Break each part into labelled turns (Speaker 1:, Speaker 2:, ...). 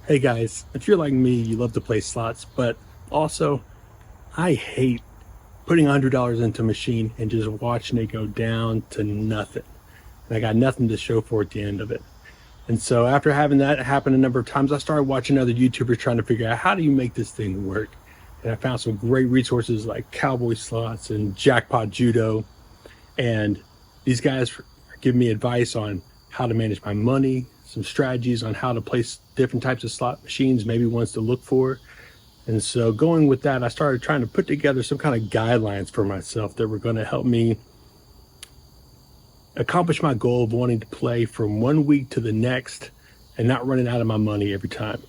Speaker 1: Hey guys, if you're like me, you love to play slots, but also I hate putting $100 into a machine and just watching it go down to nothing. And I got nothing to show for at the end of it. And so after having that happen a number of times, I started watching other YouTubers trying to figure out how do you make this thing work. And I found some great resources like Cowboy Slots and Jackpot Judo. And these guys are giving me advice on how to manage my money, some strategies on how to place different types of slot machines, maybe ones to look for. And so going with that, I started trying to put together some kind of guidelines for myself that were going to help me accomplish my goal of wanting to play from one week to the next and not running out of my money every time.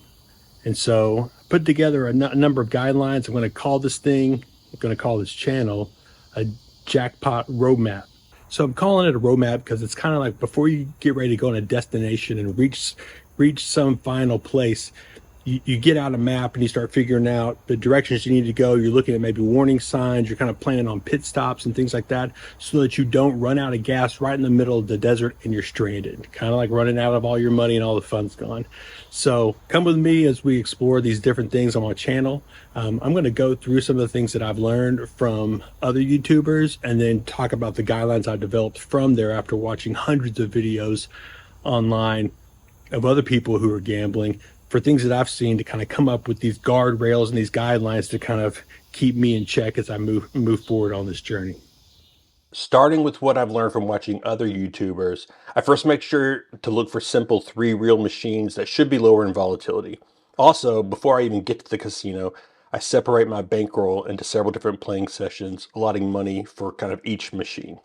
Speaker 1: And so I put together a number of guidelines. I'm going to call this thing, I'm going to call this channel a jackpot roadmap. So I'm calling it a roadmap because it's kind of like before you get ready to go on a destination and reach some final place, you get out a map and you start figuring out the directions you need to go. You're looking at maybe warning signs. You're kind of planning on pit stops and things like that so that you don't run out of gas right in the middle of the desert and you're stranded, kind of like running out of all your money and all the fun's gone. So come with me as we explore these different things on my channel. I'm going to go through some of the things that I've learned from other YouTubers and then talk about the guidelines I've developed from there after watching hundreds of videos online of other people who are gambling for things that I've seen to kind of come up with these guardrails and these guidelines to kind of keep me in check as I move forward on this journey. Starting with what I've learned from watching other YouTubers, I first make sure to look for simple three reel machines that should be lower in volatility. Also, before I even get to the casino, I separate my bankroll into several different playing sessions, allotting money for kind of each machine.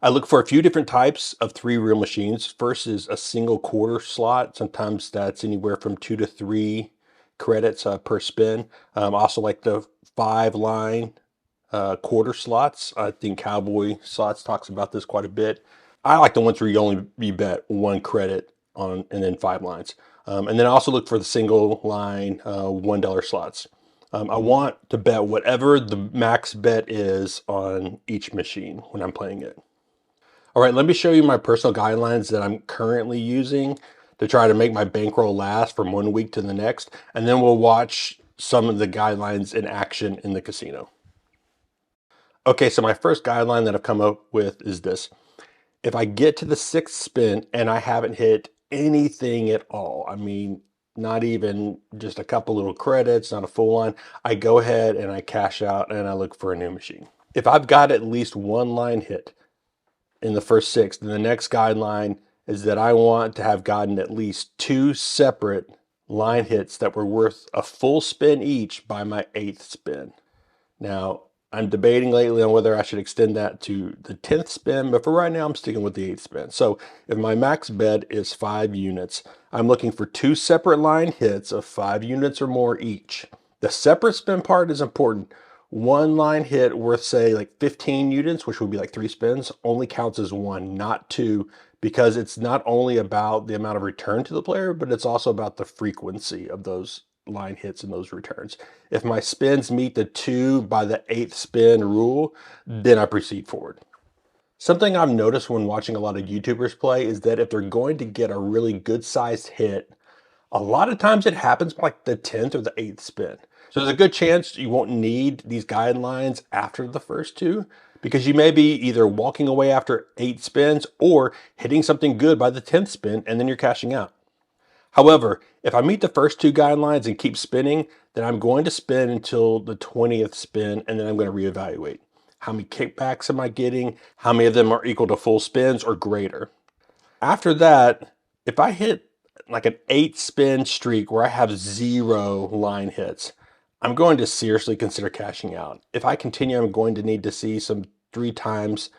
Speaker 1: I look for a few different types of three reel machines. First is a single quarter slot. Sometimes that's anywhere from 2 to 3 credits per spin. Also like the 5 line quarter slots. I think Cowboy Slots talks about this quite a bit. I like the ones where you bet 1 credit on and then 5 lines. And then I also look for the single line $1 slots. I want to bet whatever the max bet is on each machine when I'm playing it. All right, let me show you my personal guidelines that I'm currently using to try to make my bankroll last from one week to the next, and then we'll watch some of the guidelines in action in the casino. Okay, so my first guideline that I've come up with is this. If I get to the 6th spin and I haven't hit anything at all, I mean, not even just a couple little credits, not a full line, I go ahead and I cash out and I look for a new machine. If I've got at least one line hit in the first 6, then the next guideline is that I want to have gotten at least 2 separate line hits that were worth a full spin each by my 8th spin. Now, I'm debating lately on whether I should extend that to the 10th spin, but for right now, I'm sticking with the 8th spin. So if my max bet is 5 units, I'm looking for 2 separate line hits of 5 units or more each. The separate spin part is important. One line hit worth, say, like 15 units, which would be like 3 spins, only counts as 1, not 2, because it's not only about the amount of return to the player, but it's also about the frequency of those line hits and those returns. If my spins meet the 2 by the 8th spin rule, then I proceed forward. Something I've noticed when watching a lot of YouTubers play is that if they're going to get a really good sized hit, a lot of times it happens by like the 10th or the 8th spin. So there's a good chance you won't need these guidelines after the first 2 because you may be either walking away after 8 spins or hitting something good by the 10th spin and then you're cashing out. However, if I meet the first 2 guidelines and keep spinning, then I'm going to spin until the 20th spin and then I'm going to reevaluate. How many kickbacks am I getting? How many of them are equal to full spins or greater? After that, if I hit like an 8 spin streak where I have 0 line hits, I'm going to seriously consider cashing out. If I continue, I'm going to need to see some 3 times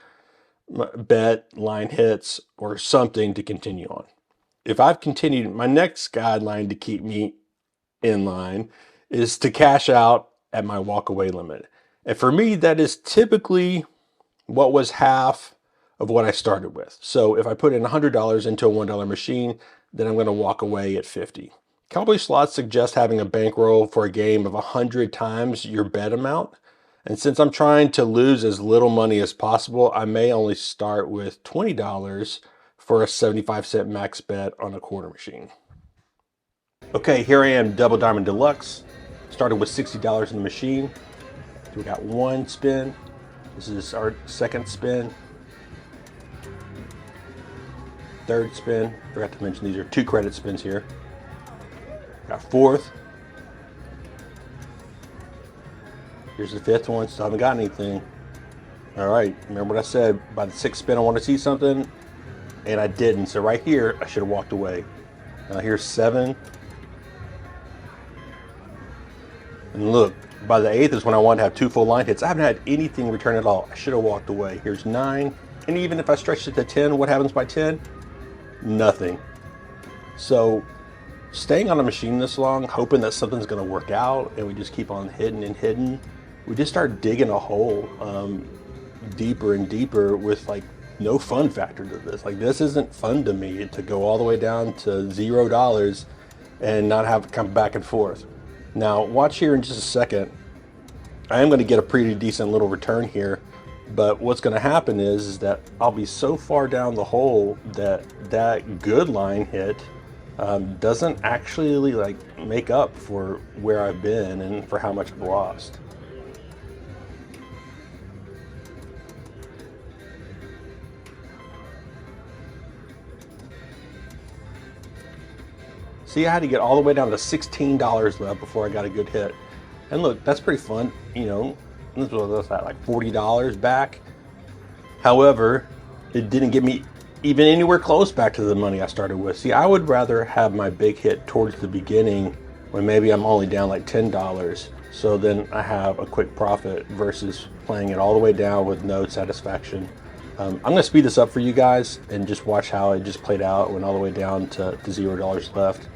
Speaker 1: bet line hits or something to continue on. If I've continued, my next guideline to keep me in line is to cash out at my walkaway limit. And for me, that is typically what was half of what I started with. So if I put in $100 into a $1 machine, then I'm going to walk away at 50. Cowboy Slots suggest having a bankroll for a game of 100 times your bet amount. And since I'm trying to lose as little money as possible, I may only start with $20 for a 75-cent max bet on a quarter machine. Okay, here I am, Double Diamond Deluxe. Started with $60 in the machine. We got one spin. This is our second spin. Third spin. Forgot to mention these are 2 credit spins here. Got fourth. Here's the fifth one. Still haven't got anything. All right. Remember what I said? By the 6th spin, I want to see something, and I didn't. So right here, I should have walked away. Now here's 7. And look, by the 8th is when I wanted to have 2 full line hits. I haven't had anything return at all. I should have walked away. Here's 9. And even if I stretched it to 10, what happens by 10? Nothing. So staying on a machine this long, hoping that something's going to work out, and we just keep on hitting and hitting, we just start digging a hole deeper and deeper with like no fun factor to this. Like, this isn't fun to me to go all the way down to $0 and not have to come back and forth. Now watch here in just a second. I am going to get a pretty decent little return here, but what's going to happen is that I'll be so far down the hole that that good line hit doesn't actually like make up for where I've been and for how much I've lost. See, I had to get all the way down to $16 left before I got a good hit. And look, that's pretty fun. You know, this was like $40 back. However, it didn't get me even anywhere close back to the money I started with. See, I would rather have my big hit towards the beginning when maybe I'm only down like $10. So then I have a quick profit versus playing it all the way down with no satisfaction. I'm going to speed this up for you guys and just watch how it just played out. Went all the way down to $0 left.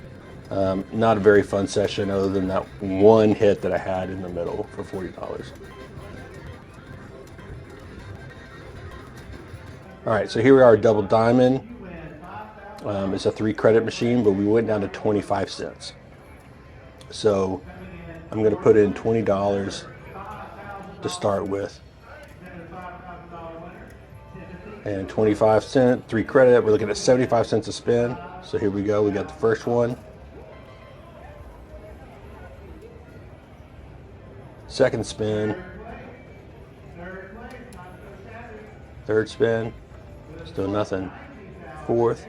Speaker 1: Not a very fun session other than that one hit that I had in the middle for $40. All right, so here we are, Double Diamond. It's a 3 credit machine, but we went down to 25 cents. So I'm going to put in $20 to start with. And 25 cent, 3 credit, we're looking at 75 cents a spin. So here we go, we got the first one. Second spin. Third spin. Still nothing. Fourth.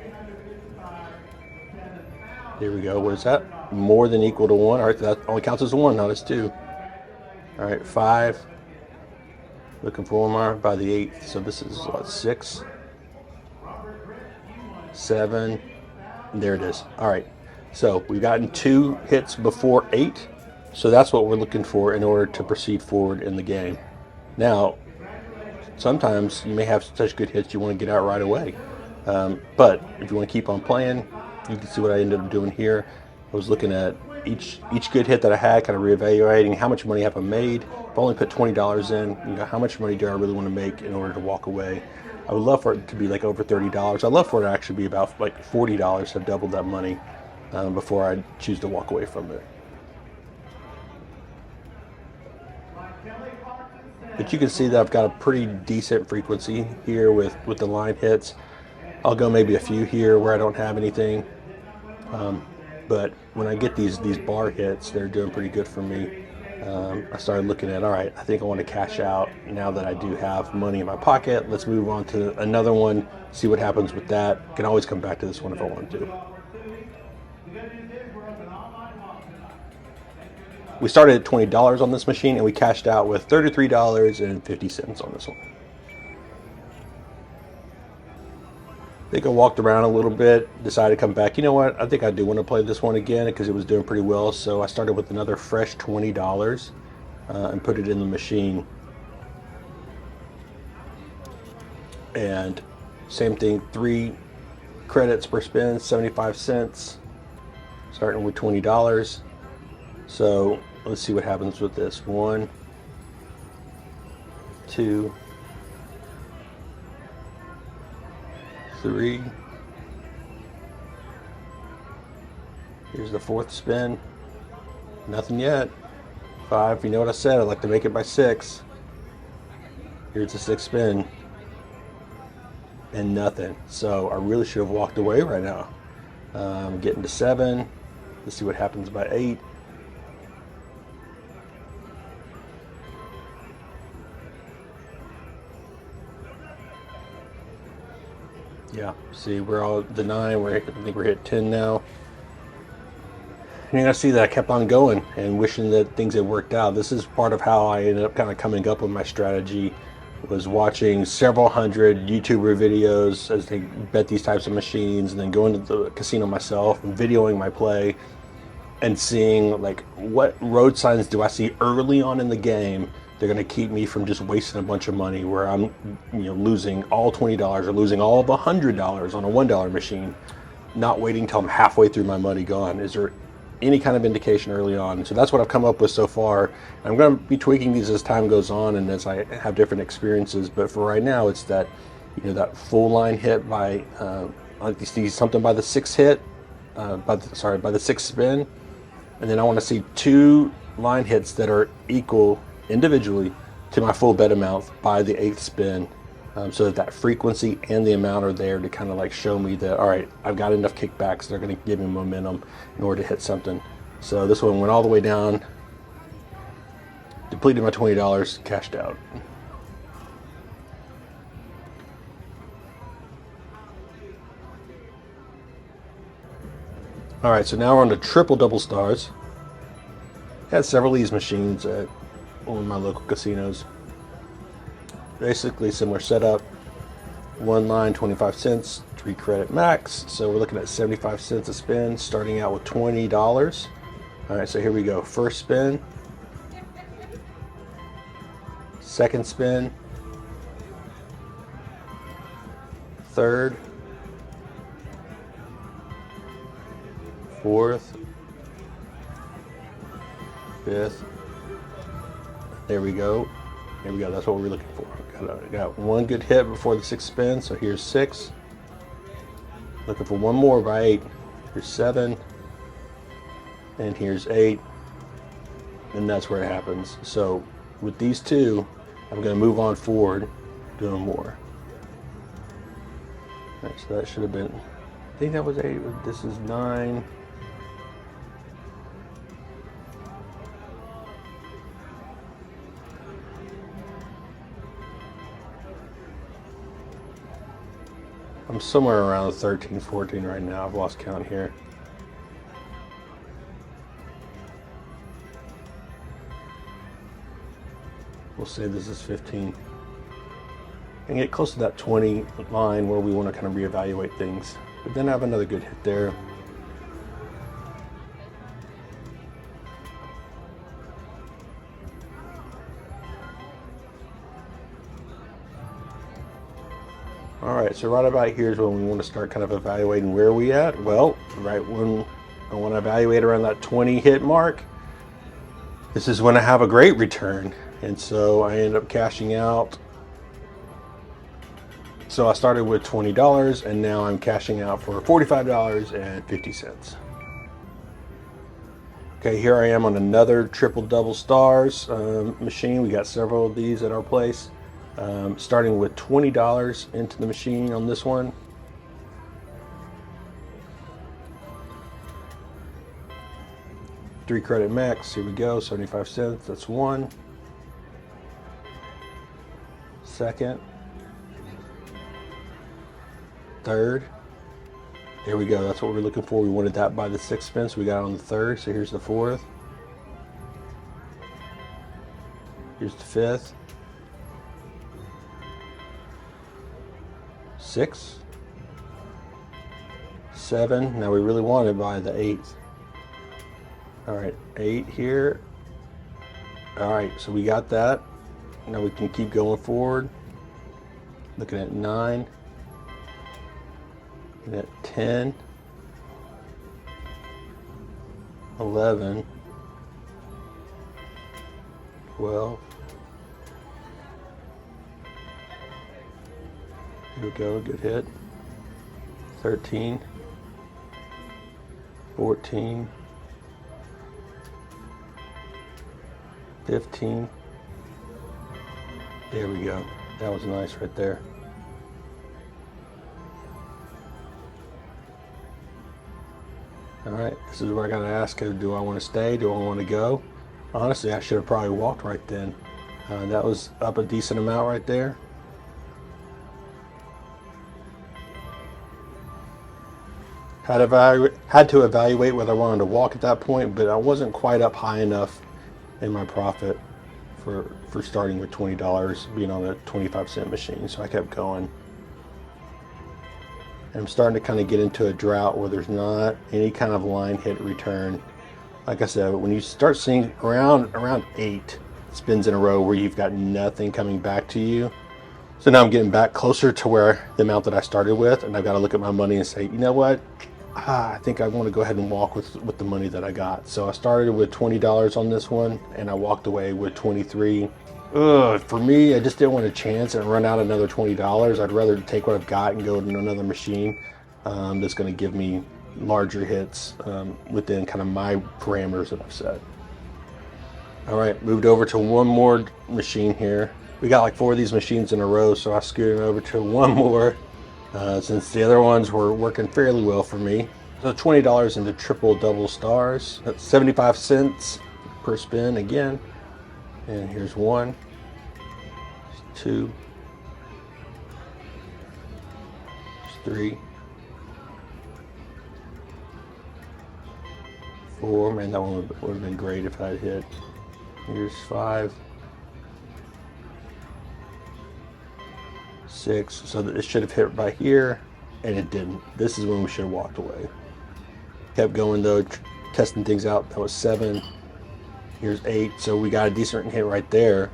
Speaker 1: Here we go. What is that? More than equal to 1. All right, that only counts as 1, not as 2. All right, 5. Looking for one more by the 8th. So this is what, 6, 7. There it is. All right. So we've gotten 2 hits before 8. So that's what we're looking for in order to proceed forward in the game. Now, sometimes you may have such good hits you want to get out right away. But if you want to keep on playing, you can see what I ended up doing here. I was looking at each good hit that I had, kind of reevaluating how much money have I made. If I only put $20 in, you know, how much money do I really want to make in order to walk away? I would love for it to be like over $30. I'd love for it to actually be about like $40 to double that money before I choose to walk away from it. But you can see that I've got a pretty decent frequency here with the line hits. I'll go maybe a few here where I don't have anything. But when I get these bar hits, they're doing pretty good for me. I started looking at, all right, I think I want to cash out now that I do have money in my pocket. Let's move on to another one, see what happens with that. Can always come back to this one if I want to. We started at $20 on this machine and we cashed out with $33.50 on this one. I think I walked around a little bit, decided to come back. You know what? I think I do want to play this one again because it was doing pretty well. So I started with another fresh $20 and put it in the machine. And same thing, 3 credits per spin, 75 cents, starting with $20. So let's see what happens with this. 1, 2, 3. Here's the 4th spin. Nothing yet. 5. You know what I said? I'd like to make it by 6. Here's the 6th spin. And nothing. So I really should have walked away right now. Getting to 7. Let's see what happens by 8. Yeah, see, we're all the 9. I think we're hit 10 now. And you're gonna see that I kept on going and wishing that things had worked out. This is part of how I ended up kind of coming up with my strategy. Was watching several hundred YouTuber videos as they bet these types of machines, and then going to the casino myself and videoing my play, and seeing like what road signs do I see early on in the game. They're going to keep me from just wasting a bunch of money where I'm, losing all $20 or losing all of $100 on a $1 machine, not waiting till I'm halfway through my money gone. Is there any kind of indication early on? So that's what I've come up with so far. I'm going to be tweaking these as time goes on and as I have different experiences. But for right now, it's that, that full line hit by, you see something by the 6th hit, by the 6th spin. And then I want to see 2 line hits that are equal individually to my full bet amount by the 8th spin, so that frequency and the amount are there to kind of like show me that, all right, I've got enough kickbacks that are going to give me momentum in order to hit something. So this one went all the way down, depleted my $20, cashed out. All right, so now we're on the triple double stars. Had several of these machines at one of my local casinos. Basically similar setup. 1 line, 25 cents, 3 credit max. So we're looking at 75 cents a spin, starting out with $20. All right, so here we go. First spin. Second spin. Third. Fourth. Fifth. There we go. Here we go. That's what we're looking for. Got one good hit before the 6th spin. So here's 6. Looking for one more by 8. Here's 7. And here's 8. And that's where it happens. So with these 2, I'm going to move on forward, doing more. All right, so that should have been, I think that was 8. This is 9. I'm somewhere around 13, 14 right now. I've lost count here. We'll say this is 15. And get close to that 20 line where we want to kind of reevaluate things. But then I have another good hit there. All right, so right about here is when we want to start kind of evaluating where we at. Well, right when I want to evaluate around that 20 hit mark, this is when I have a great return. And so I end up cashing out. So I started with $20 and now I'm cashing out for $45.50. Okay, here I am on another triple double stars machine. We got several of these at our place. Starting with $20 into the machine on this one. Three credit max, here we go, 75 cents, that's 1. Second. Third. There we go, that's what we're looking for. We wanted that by the 6th spin, so we got it on the 3rd, so here's the 4th. Here's the 5th. 6, 7. Now we really want it by the 8th. All right, 8 here. All right, so we got that. Now we can keep going forward. Looking at 9. Looking at 10. 11. 12. Here we go, good hit. 13, 14, 15. There we go. That was nice right there. All right, this is where I gotta ask, do I want to stay? Do I want to go? Honestly, I should have probably walked right then. That was up a decent amount right there. Had to evaluate whether I wanted to walk at that point, but I wasn't quite up high enough in my profit for starting with $20 being on a 25-cent machine. So I kept going. And I'm starting to kind of get into a drought where there's not any kind of line hit return. Like I said, when you start seeing around 8 spins in a row where you've got nothing coming back to you. So now I'm getting back closer to where the amount that I started with, and I've got to look at my money and say, you know what? I think I want to go ahead and walk with the money that I got. So I started with $20 on this one, and I walked away with 23. For me, I just didn't want a chance and run out another $20. I'd rather take what I've got and go to another machine that's going to give me larger hits within kind of my parameters that I've set. All right, moved over to one more machine here. We got like 4 of these machines in a row, so I scooted over to one more. Since the other ones were working fairly well for me. So $20 into triple double stars. That's 75 cents per spin again. And here's 1, 2, 3, 4. Man, that one would have been great if I'd hit. Here's 5, 6, so that it should have hit right here, and it didn't. This is when we should have walked away. Kept going though, testing things out. That was 7. Here's 8, so we got a decent hit right there.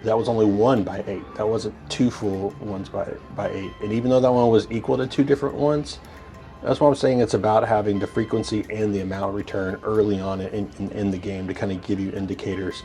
Speaker 1: That was only 1 by 8. That wasn't 2 full ones by 8. And even though that one was equal to 2 different ones, that's what I'm saying. It's about having the frequency and the amount return early on in the game to kind of give you indicators.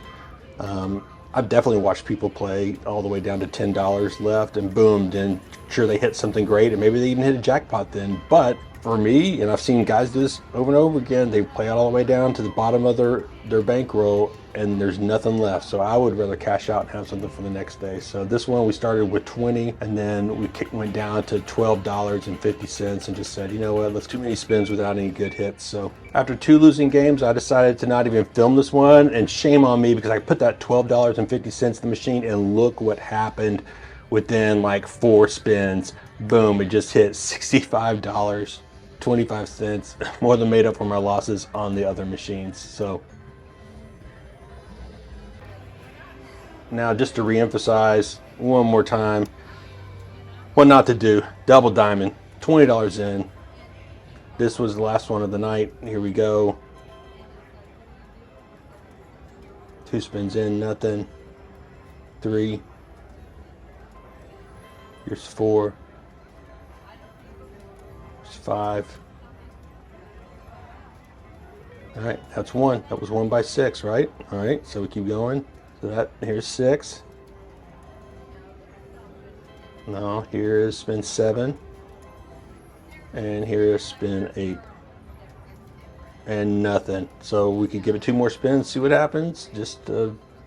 Speaker 1: I've definitely watched people play all the way down to $10 left, and boom, then sure they hit something great, and maybe they even hit a jackpot then. But for me, and I've seen guys do this over and over again, they play all the way down to the bottom of their bankroll, and there's nothing left. So I would rather cash out and have something for the next day. So this one we started with 20, and then we went down to $12.50 and just said, you know what, let's too many spins without any good hits. So after 2 losing games, I decided to not even film this one, and shame on me because I put that $12.50 in the machine, and look what happened within like 4 spins. Boom, it just hit $65.25, more than made up for my losses on the other machines. So now, just to re-emphasize one more time what not to do: double diamond, $20 in. This was the last one of the night. Here we go. 2 spins in, nothing. 3. Here's 4. Here's 5. All right, that's 1. That was 1 by 6, right? All right, so we keep going. So that, here's 6. Now here is spin 7. And here is spin 8. And nothing. So we could give it 2 more spins, see what happens. Just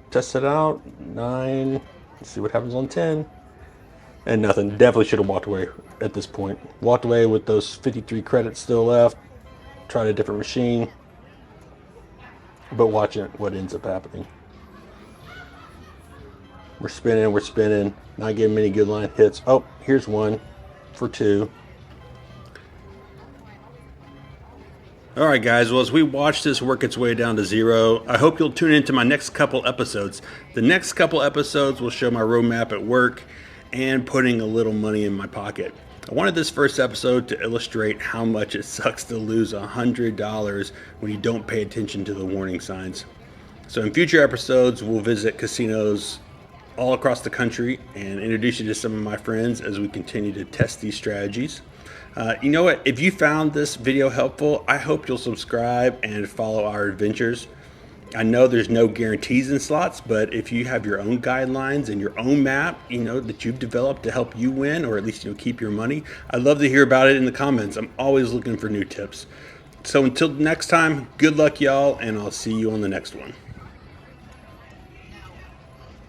Speaker 1: test it out. 9. Let's see what happens on 10. And nothing. Definitely should have walked away at this point. Walked away with those 53 credits still left. Tried a different machine. But watch it, what ends up happening. We're spinning, not getting many good line hits. Oh, here's 1 for 2. All right, guys, well, as we watch this work its way down to 0, I hope you'll tune into my next couple episodes. The next couple episodes will show my roadmap at work and putting a little money in my pocket. I wanted this first episode to illustrate how much it sucks to lose $100 when you don't pay attention to the warning signs. So in future episodes, we'll visit casinos all across the country and introduce you to some of my friends as we continue to test these strategies. You know what? If you found this video helpful, I hope you'll subscribe and follow our adventures. I know there's no guarantees in slots, but if you have your own guidelines and your own map, that you've developed to help you win, or at least keep your money, I'd love to hear about it in the comments. I'm always looking for new tips. So until next time, good luck, y'all, and I'll see you on the next one.